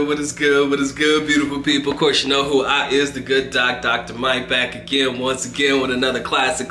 good, what is good, what is good, beautiful people? Of course, you know who I is, the good doc, Dr. Mike, back again, once again, with another classic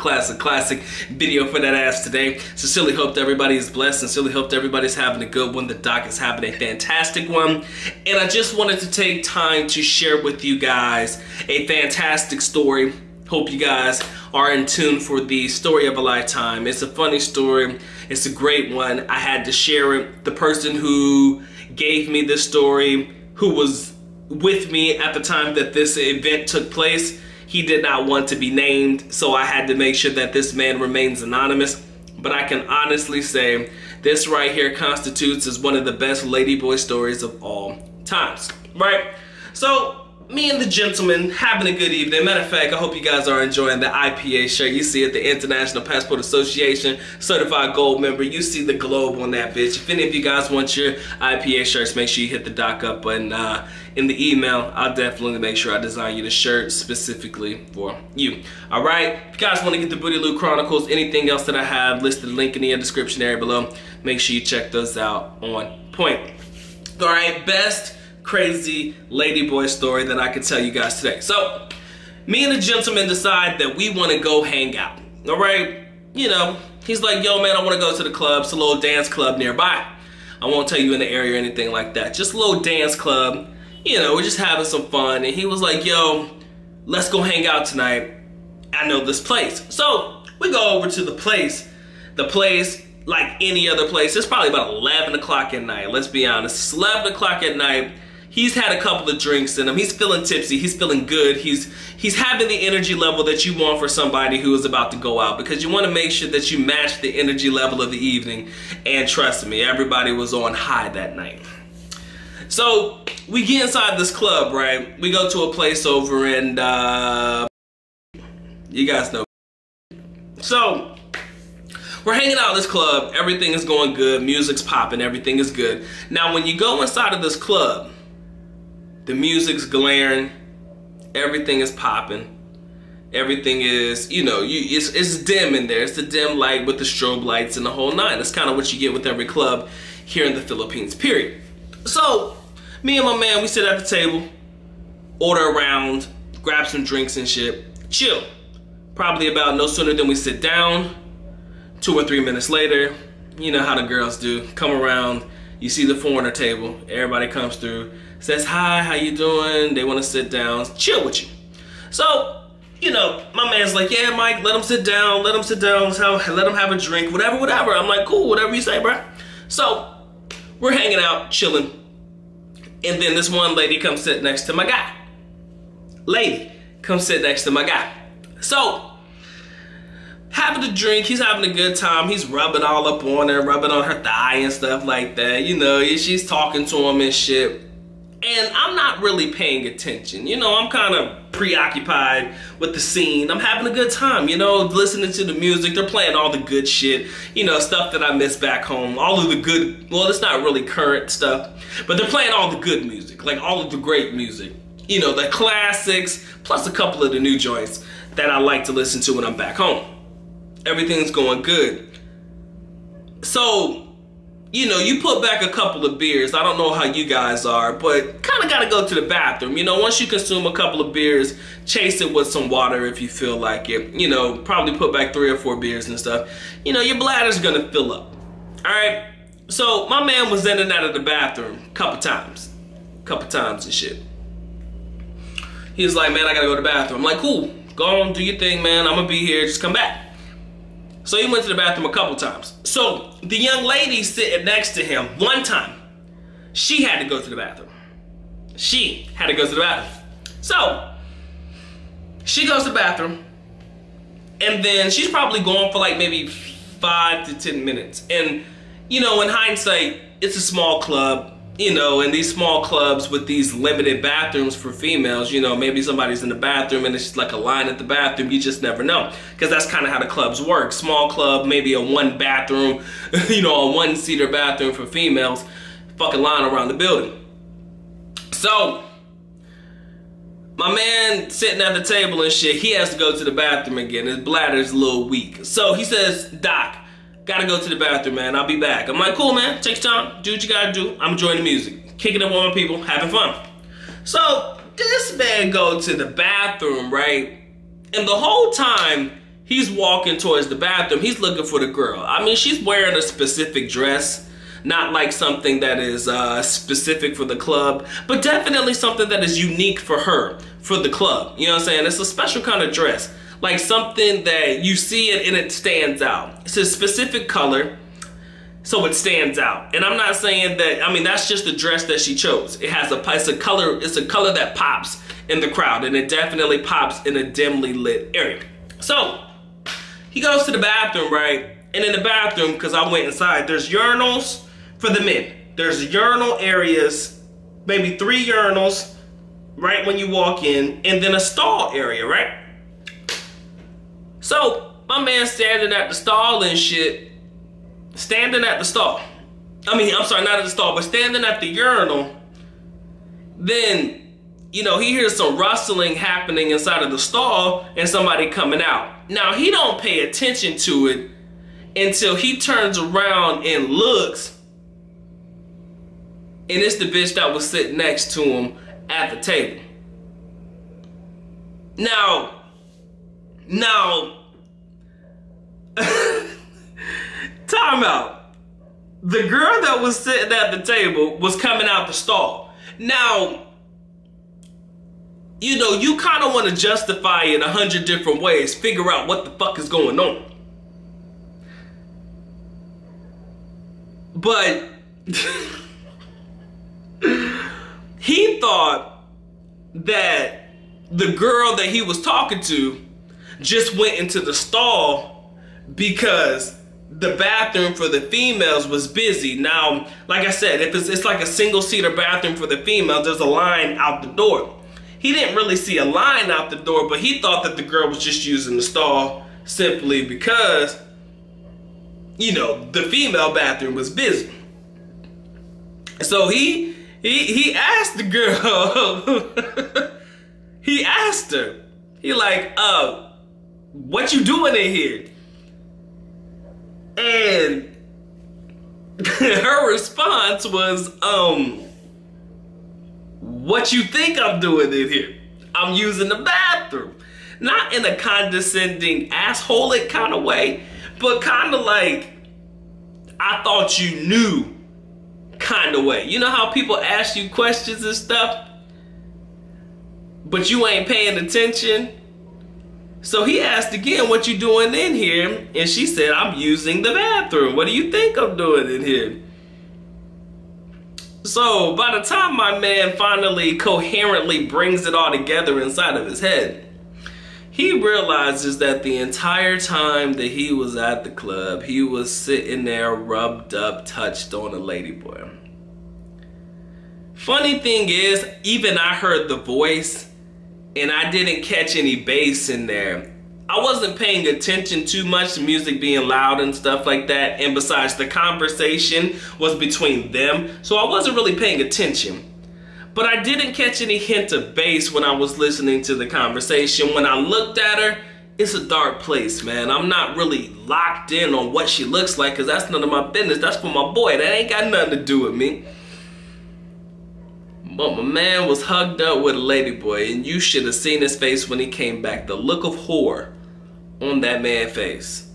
video for that ass today. Sincerely hope that everybody is blessed. Sincerely hope that everybody's having a good one. The doc is having a fantastic one. And I just wanted to take time to share with you guys a fantastic story. Hope you guys are in tune for the story of a lifetime. It's a funny story. It's a great one. I had to share it. The person who gave me this story, who was with me at the time that this event took place, he did not want to be named, so I had to make sure that this man remains anonymous. But I can honestly say this right here constitutes as one of the best ladyboy stories of all times, right? So me and the gentleman having a good evening. Matter of fact, I hope you guys are enjoying the IPA shirt. You see it, the International Passport Association Certified Gold member. You see the globe on that bitch. If any of you guys want your IPA shirts, make sure you hit the doc up button in the email. I'll definitely make sure I design you the shirt specifically for you. All right, if you guys want to get the BOOTYLOO Chronicles, anything else that I have listed, link in the description area below. Make sure you check those out on point. All right, best crazy ladyboy story that I could tell you guys today. So me and the gentleman decide that we want to go hang out. All right, you know, he's like, yo man, I want to go to the club. It's a little dance club nearby. I won't tell you in the area or anything like that, just a little dance club. You know, we're just having some fun. And he was like, yo, let's go hang out tonight. I know this place. So we go over to the place like any other place. It's probably about 11 o'clock at night. Let's be honest, it's 11 o'clock at night. He's had a couple of drinks in him. He's feeling tipsy. He's feeling good. He's having the energy level that you want for somebody who is about to go out, because you want to make sure that you match the energy level of the evening. And trust me, everybody was on high that night. So we get inside this club, right? We go to a place over in, you guys know. So we're hanging out in this club. Everything is going good. Music's popping. Everything is good. Now, when you go inside of this club, the music's glaring, everything is popping, everything is, you know, it's dim in there. It's the dim light with the strobe lights and the whole nine. That's kind of what you get with every club here in the Philippines, period. So me and my man, we sit at the table, order around, grab some drinks and shit, chill. Probably about no sooner than we sit down, 2 or 3 minutes later, you know how the girls do, come around, you see the foreigner table, everybody comes through, says hi, how you doing? They want to sit down, chill with you. So, you know, my man's like, yeah, Mike, let him sit down, let him sit down, let him have a drink, whatever. I'm like, cool, whatever you say, bro. So we're hanging out, chilling, and then this one lady comes sit next to my guy. Lady comes sit next to my guy. So having a drink, he's having a good time. He's rubbing all up on her, rubbing on her thigh and stuff like that. You know, she's talking to him and shit. And I'm not really paying attention. You know, I'm kind of preoccupied with the scene. I'm having a good time, you know, listening to the music. They're playing all the good shit, you know, stuff that I miss back home. All of the good, well, it's not really current stuff, but they're playing all the good music, like all of the great music. You know, the classics, plus a couple of the new joints that I like to listen to when I'm back home. Everything's going good. So, you know, you put back a couple of beers. I don't know how you guys are, but kind of got to go to the bathroom. You know, once you consume a couple of beers, chase it with some water if you feel like it. You know, probably put back 3 or 4 beers and stuff. You know, your bladder's going to fill up. All right? So my man was in and out of the bathroom a couple times and shit. He was like, man, I got to go to the bathroom. I'm like, cool. Go on, do your thing, man. I'm going to be here. Just come back. So he went to the bathroom a couple times. So the young lady sitting next to him, one time, she had to go to the bathroom. She had to go to the bathroom. So she goes to the bathroom, and then she's probably gone for like maybe 5 to 10 minutes. And, you know, in hindsight, it's a small club. You know, in these small clubs with these limited bathrooms for females, you know, maybe somebody's in the bathroom and it's just like a line at the bathroom. You just never know, because that's kind of how the clubs work. Small club, maybe a 1 bathroom, you know, a 1-seater bathroom for females, fucking line around the building. So my man sitting at the table and shit, he has to go to the bathroom again. His bladder's a little weak. So he says, Doc, gotta go to the bathroom, man. I'll be back. I'm like, cool, man. Take your time. Do what you gotta do. I'm enjoying the music. Kicking it with my people. Having fun. So, this man go to the bathroom, right? And the whole time, he's walking towards the bathroom. He's looking for the girl. I mean, she's wearing a specific dress. Not like something that is specific for the club, but definitely something that is unique for her, for the club. You know what I'm saying? It's a special kind of dress. Like something that you see it and it stands out. It's a specific color, so it stands out. And I'm not saying that, I mean, that's just the dress that she chose. It has it's a color that pops in the crowd, and it definitely pops in a dimly lit area. So, he goes to the bathroom, right? And in the bathroom, because I went inside, there's urinals for the men. There's urinal areas, maybe 3 urinals right when you walk in, and then a stall area, right? So, my man standing at the stall and shit, standing at the stall. I mean, I'm sorry, not at the stall, but standing at the urinal, then, you know, he hears some rustling happening inside of the stall and somebody coming out. Now, he don't pay attention to it until he turns around and looks, and it's the bitch that was sitting next to him at the table. Now, time out. The girl that was sitting at the table was coming out the stall. Now, you know, you kind of want to justify it 100 different ways, figure out what the fuck is going on. But he thought that the girl that he was talking to just went into the stall because the bathroom for the females was busy. Now, like I said, if it's like a single-seater bathroom for the females, there's a line out the door. He didn't really see a line out the door, but he thought that the girl was just using the stall simply because, you know, the female bathroom was busy. So he asked the girl, he asked her, he like, what you doing in here? And her response was, what you think I'm doing in here? I'm using the bathroom. Not in a condescending, asshole-ic kind of way, but kind of like, I thought you knew kind of way. You know how people ask you questions and stuff, but you ain't paying attention? So he asked again, what you doing in here? And she said, I'm using the bathroom. What do you think I'm doing in here? So by the time my man finally coherently brings it all together inside of his head, he realizes that the entire time that he was at the club, he was sitting there rubbed up, touched on a ladyboy. Funny thing is, even I heard the voice and I didn't catch any bass in there. I wasn't paying attention too much to music being loud and stuff like that. And besides, the conversation was between them, so I wasn't really paying attention. But I didn't catch any hint of bass when I was listening to the conversation. When I looked at her, it's a dark place, man. I'm not really locked in on what she looks like, because that's none of my business. That's for my boy. That ain't got nothing to do with me. But my man was hugged up with a ladyboy, and you should have seen his face when he came back. The look of horror on that man's face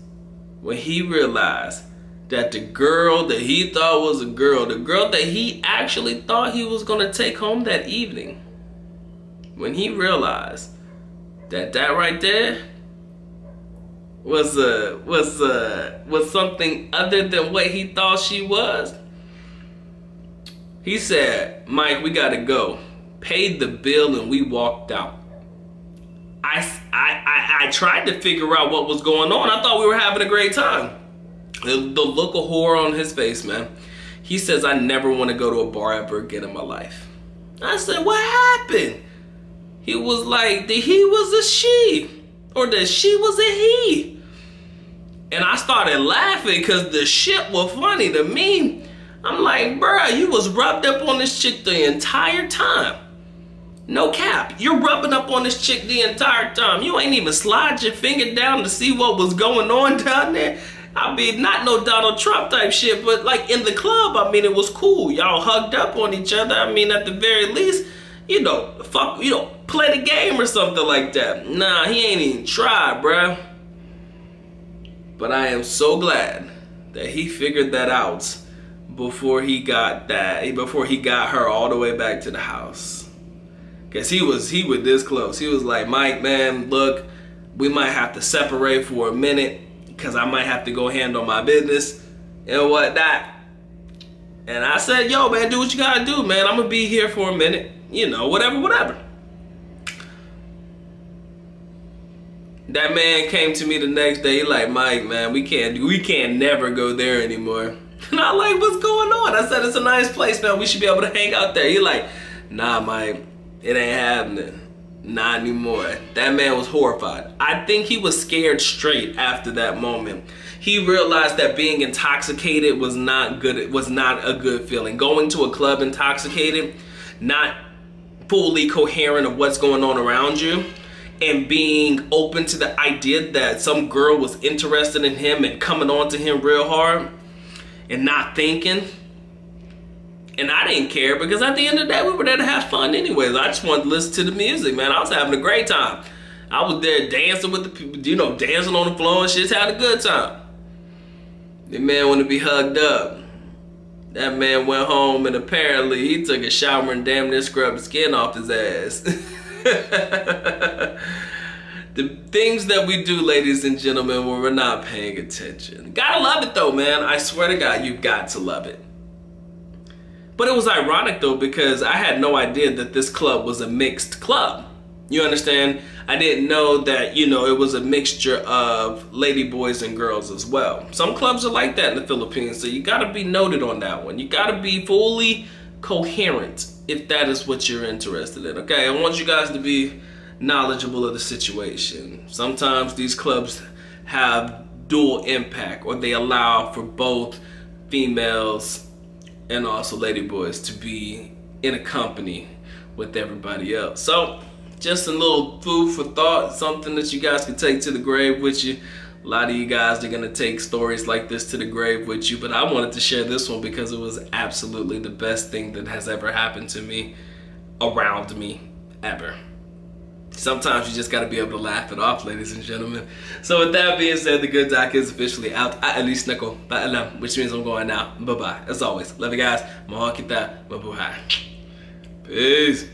when he realized that the girl that he thought was a girl, the girl that he actually thought he was gonna take home that evening, when he realized that that right there was something other than what he thought she was, he said, Mike, we gotta go. Paid the bill and we walked out. I tried to figure out what was going on. I thought we were having a great time. The look of horror on his face, man. He says, I never want to go to a bar ever again in my life. I said, what happened? He was like, the he was a she, or the she was a he. And I started laughing because the shit was funny to me. I'm like, bruh, you was rubbed up on this chick the entire time. No cap, you're rubbing up on this chick the entire time. You ain't even slide your finger down to see what was going on down there. I mean, not no Donald Trump type shit, but like in the club, I mean, it was cool. Y'all hugged up on each other. I mean, at the very least, you know, play the game or something like that. Nah, he ain't even tried, bruh. But I am so glad that he figured that out before he got her all the way back to the house. Cause he was this close. He was like, Mike, man, look, we might have to separate for a minute because I might have to go handle my business and whatnot. And I said, yo, man, do what you gotta do, man. I'm gonna be here for a minute. You know, whatever. That man came to me the next day. He like, Mike, man, we can't never go there anymore. And I like, what's going on? I said, it's a nice place, man. We should be able to hang out there. He like, nah, Mike, it ain't happening. Not anymore. That man was horrified. I think he was scared straight after that moment. He realized that being intoxicated was not good. It was not a good feeling. Going to a club intoxicated, not fully coherent of what's going on around you, and being open to the idea that some girl was interested in him and coming on to him real hard and not thinking. And I didn't care because at the end of the day, we were there to have fun anyways. I just wanted to listen to the music, man. I was having a great time. I was there dancing with the people, you know, dancing on the floor and shit, had a good time. The man wanted to be hugged up. That man went home and apparently he took a shower and damn near scrubbed the skin off his ass. The things that we do, ladies and gentlemen, when we're not paying attention. Gotta love it though, man. I swear to God, you got to love it. But it was ironic though, because I had no idea that this club was a mixed club. You understand? I didn't know that, you know, it was a mixture of lady boys and girls as well. Some clubs are like that in the Philippines, so you gotta be noted on that one. You gotta be fully coherent if that is what you're interested in, okay? I want you guys to be knowledgeable of the situation. Sometimes these clubs have dual impact, or they allow for both females and also lady boys to be in a company with everybody else. So just a little food for thought, something that you guys can take to the grave with you. A lot of you guys are gonna take stories like this to the grave with you, but I wanted to share this one because it was absolutely the best thing that has ever happened to me, around me, ever. Sometimes you just gotta be able to laugh it off, ladies and gentlemen. So with that being said, the good doc is officially out. Which means I'm going now. Bye-bye. As always, love you guys. Mahal kita. Mabuhay. Peace.